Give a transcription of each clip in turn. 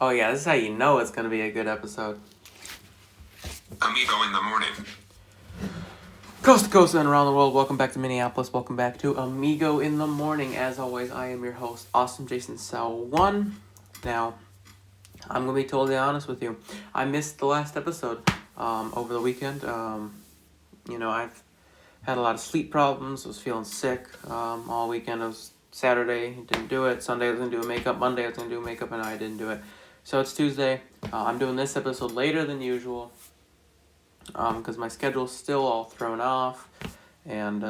Oh yeah, this is how you know it's going to be a good episode. Amigo in the morning. Coast to coast and around the world, welcome back to Minneapolis. Welcome back to Amigo in the morning. As always, I am your host, Awesome Jason Sal1. Now, I'm going to be totally honest with you. I missed the last episode over the weekend. I've had a lot of sleep problems. I was feeling sick all weekend. It was Saturday, didn't do it. Sunday, I was going to do makeup. Monday, I was going to do makeup, and I didn't do it. So it's Tuesday. I'm doing this episode later than usual because my schedule's still all thrown off. And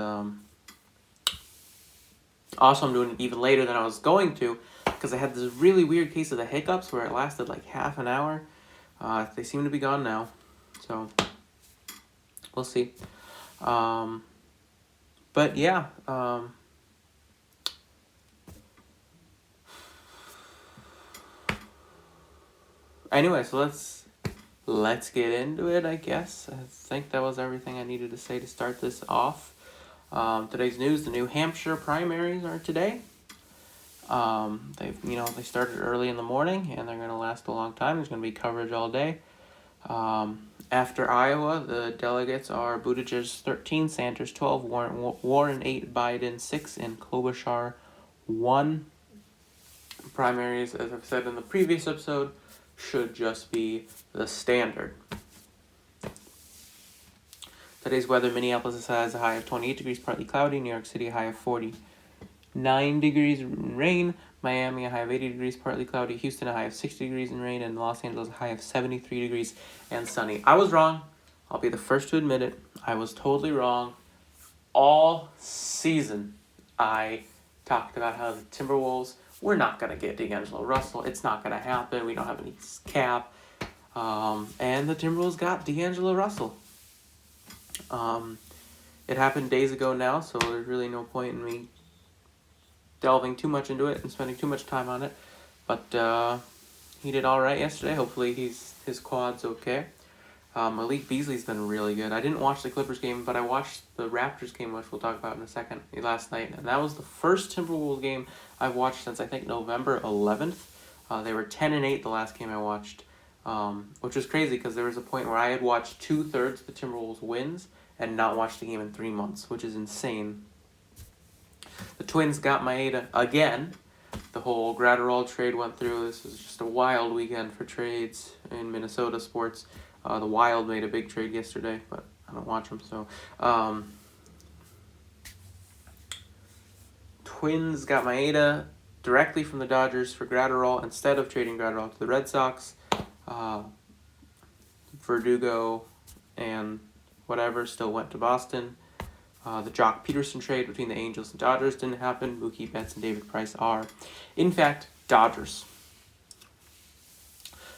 also, I'm doing it even later than I was going to because I had this really weird case of the hiccups where it lasted like half an hour. They seem to be gone now. So we'll see. But yeah, anyway, so let's get into it, I guess. I think that was everything I needed to say to start this off. Today's news, the new Hampshire primaries are today. They started early in the morning and they're going to last a long time. There's going to be coverage all day. After Iowa, the delegates are Buttigieg 13, Sanders 12, Warren 8, Biden 6, and Klobuchar 1. Primaries, as I've said in the previous episode, should just be the standard. Today's weather, Minneapolis has a high of 28 degrees, partly cloudy. New York City, a high of 49 degrees, rain. Miami, a high of 80 degrees, partly cloudy. Houston, a high of 60 degrees and rain. And Los Angeles, a high of 73 degrees and sunny. I was wrong. I'll be the first to admit it. I was totally wrong. All season, I talked about how the Timberwolves, we're not going to get D'Angelo Russell. It's not going to happen. We don't have any cap. And the Timberwolves got D'Angelo Russell. It happened days ago now, so there's really no point in me delving too much into it and spending too much time on it. But he did all right yesterday. Hopefully his quad's okay. Malik Beasley's been really good. I didn't watch the Clippers game, but I watched the Raptors game, which we'll talk about in a second, last night. And that was the first Timberwolves game I've watched since, I think, November 11th. They were 10-8 the last game I watched, which was crazy because there was a point where I had watched 2/3 of the Timberwolves wins and not watched the game in 3 months, which is insane. The Twins got Maeda again. The whole Gratterall trade went through. This was just a wild weekend for trades in Minnesota sports. The Wild made a big trade yesterday, but I don't watch them, so. Twins got Maeda directly from the Dodgers for Gratterall instead of trading Gratterall to the Red Sox. Verdugo and whatever still went to Boston. The Jock Peterson trade between the Angels and Dodgers didn't happen. Mookie Betts and David Price are, in fact, Dodgers.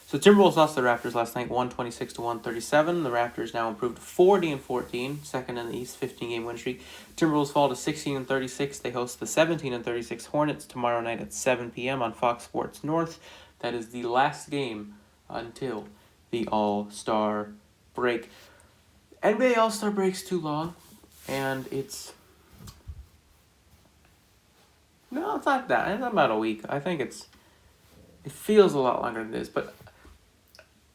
So Timberwolves lost the Raptors last night, 126 to 137. The Raptors now improved to 40-14, second in the East, 15-game win streak. Timberwolves fall to 16-36. They host the 17-36 Hornets tomorrow night at 7 p.m. on Fox Sports North. That is the last game until the All-Star break. NBA All-Star break's too long, and it's not that. It's about a week. I think it feels a lot longer than it is, but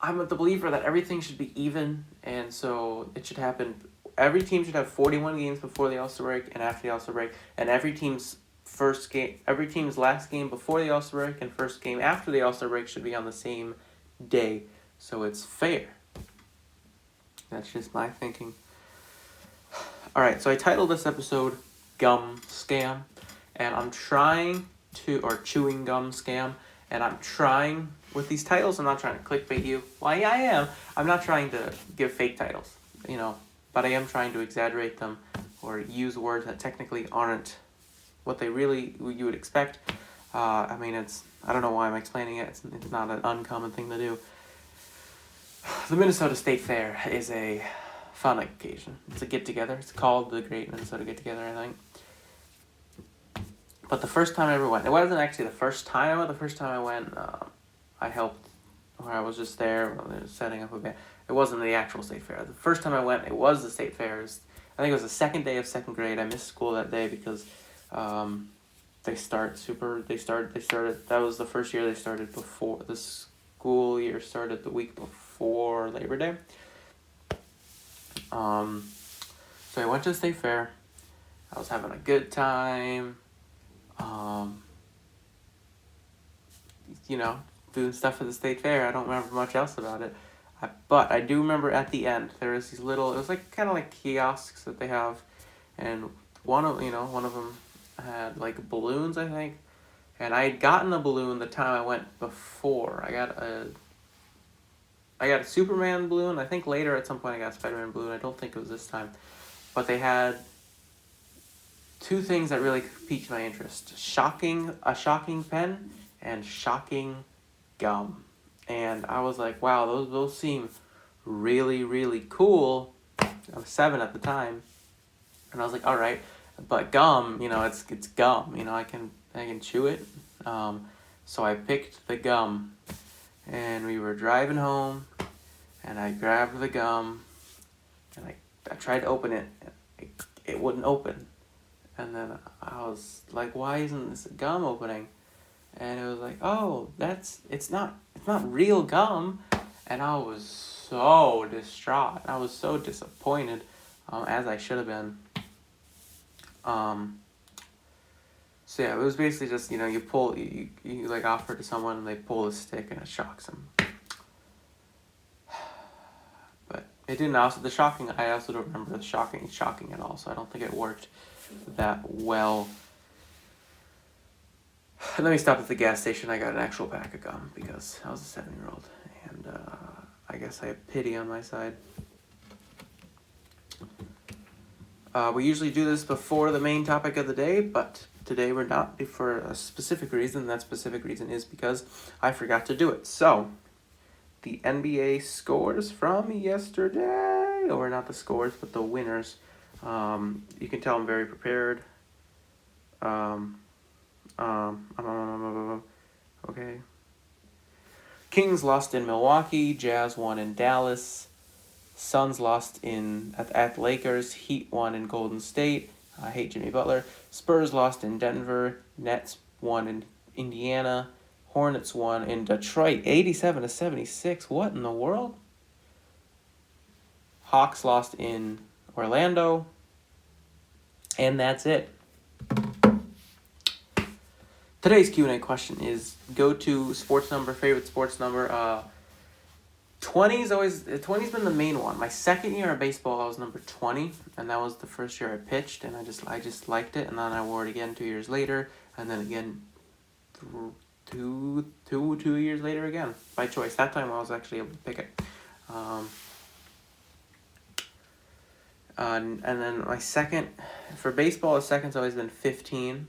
I'm the believer that everything should be even, and so it should happen. Every team should have 41 games before the All-Star break and after the All-Star break, and every team's last game before the All-Star break and first game after the All-Star break should be on the same day, so it's fair. That's just my thinking. All right, so I titled this episode Gum Scam, and I'm trying to, or Chewing Gum Scam, and I'm trying, with these titles, I'm not trying to clickbait you. Well, yeah, I am. I'm not trying to give fake titles, but I am trying to exaggerate them or use words that technically aren't what you would expect. I don't know why I'm explaining it. It's not an uncommon thing to do. The Minnesota State Fair is a fun occasion. It's a get-together. It's called the Great Minnesota Get-Together, I think. But the first time I ever went, it wasn't actually the first time I went. The first time I went, I helped, or I was just there while they were setting up a band. It wasn't the actual state fair. The first time I went, it was the state fair. I think it was the second day of second grade. I missed school that day because they started, that was the first year they started before, the school year started the week before Labor Day. So I went to the state fair. I was having a good time. You know, doing stuff at the state fair. I don't remember much else about it. But I do remember at the end, there was these little, it was like kind of like kiosks that they have. And one of them had like balloons, I think. And I had gotten a balloon the time I went before. I got a Superman balloon. I think later at some point I got a Spider-Man balloon. I don't think it was this time. But they had two things that really piqued my interest. A shocking pen and shocking gum. And I was like, wow, those seem really, really cool. I was 7 at the time. And I was like, all right. But gum, it's gum. I can chew it. So I picked the gum. And we were driving home. And I grabbed the gum. And I tried to open it. It wouldn't open. And then I was like, why isn't this gum opening? And it was like, oh, it's not real gum. And I was so distraught. I was so disappointed, as I should have been. So yeah, it was basically just, you pull, you like offer to someone and they pull the stick and it shocks them. But it didn't the shocking, I also don't remember the shocking at all, so I don't think it worked that well. Let me stop at the gas station. I got an actual pack of gum because I was a 7-year-old, and I guess I have pity on my side. We usually do this before the main topic of the day, but today we're not, for a specific reason. That specific reason is because I forgot to do it. So, the NBA scores from yesterday, or not the scores, but the winners. You can tell I'm very prepared. Okay. Kings lost in Milwaukee. Jazz won in Dallas. Suns lost at Lakers. Heat won in Golden State. I hate Jimmy Butler. Spurs lost in Denver. Nets won in Indiana. Hornets won in Detroit, 87-76. What in the world? Hawks lost in Orlando. And that's it. Today's Q&A question is go-to sports number, favorite sports number. 20's been the main one. My second year of baseball, I was number 20, and that was the first year I pitched, and I just liked it, and then I wore it again 2 years later, and then again two years later again, by choice. That time I was actually able to pick it. And then my second, for baseball, the second's always been 15.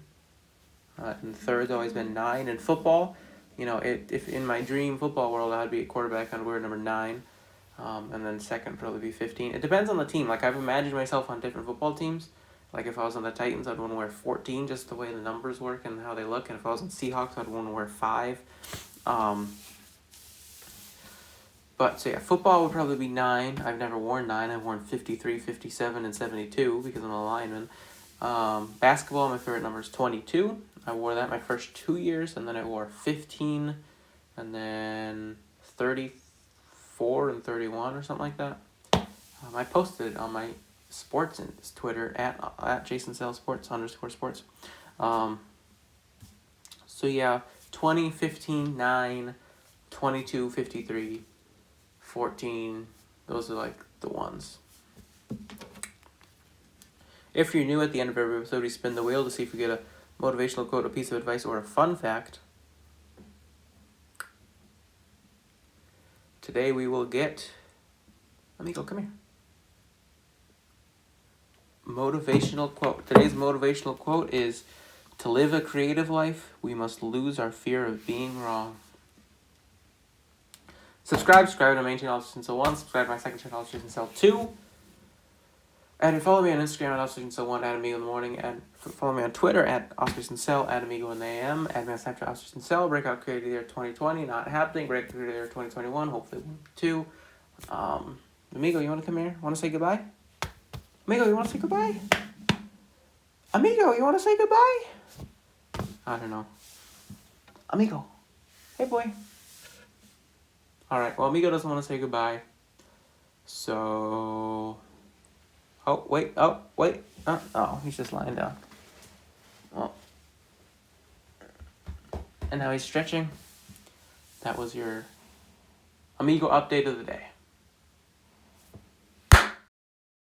And third's always been 9. In football, if in my dream football world I'd be a quarterback, I'd wear number 9. And then second probably be 15. It depends on the team. Like, I've imagined myself on different football teams. Like, if I was on the Titans, I'd want to wear 14, just the way the numbers work and how they look. And if I was on Seahawks, I'd want to wear 5. But, so yeah, football would probably be 9. I've never worn 9. I've worn 53, 57, and 72 because I'm a lineman. Basketball, my favorite number is 22. I wore that my first 2 years, and then I wore 15, and then 34 and 31 or something like that. I posted it on my sports Twitter at JasonSellSports_sports. So yeah, 20, 15, 9, 22, 53, 14. Those are like the ones. If you're new, at the end of every episode, we spin the wheel to see if we get a motivational quote, a piece of advice, or a fun fact. Today we will get... Amigo, come here. Motivational quote. Today's motivational quote is, to live a creative life, we must lose our fear of being wrong. Subscribe to my main channel, Jason1. Subscribe to my second channel, Jason2. And follow me on Instagram at AustinCell1, at Amigo in the morning, and follow me on Twitter at AustinCell, at Amigo in the AM, add me on Snapchat, AustinCell, Breakout Creative Year 2020, not happening, Breakout Creative Year 2021, hopefully 2. Amigo, you want to come here? Want to say goodbye? Amigo, you want to say goodbye? Amigo, you want to say goodbye? I don't know. Amigo, hey boy. All right. Well, Amigo doesn't want to say goodbye. So. Oh wait. Oh wait. Oh, he's just lying down. Oh. And now he's stretching. That was your Amigo update of the day.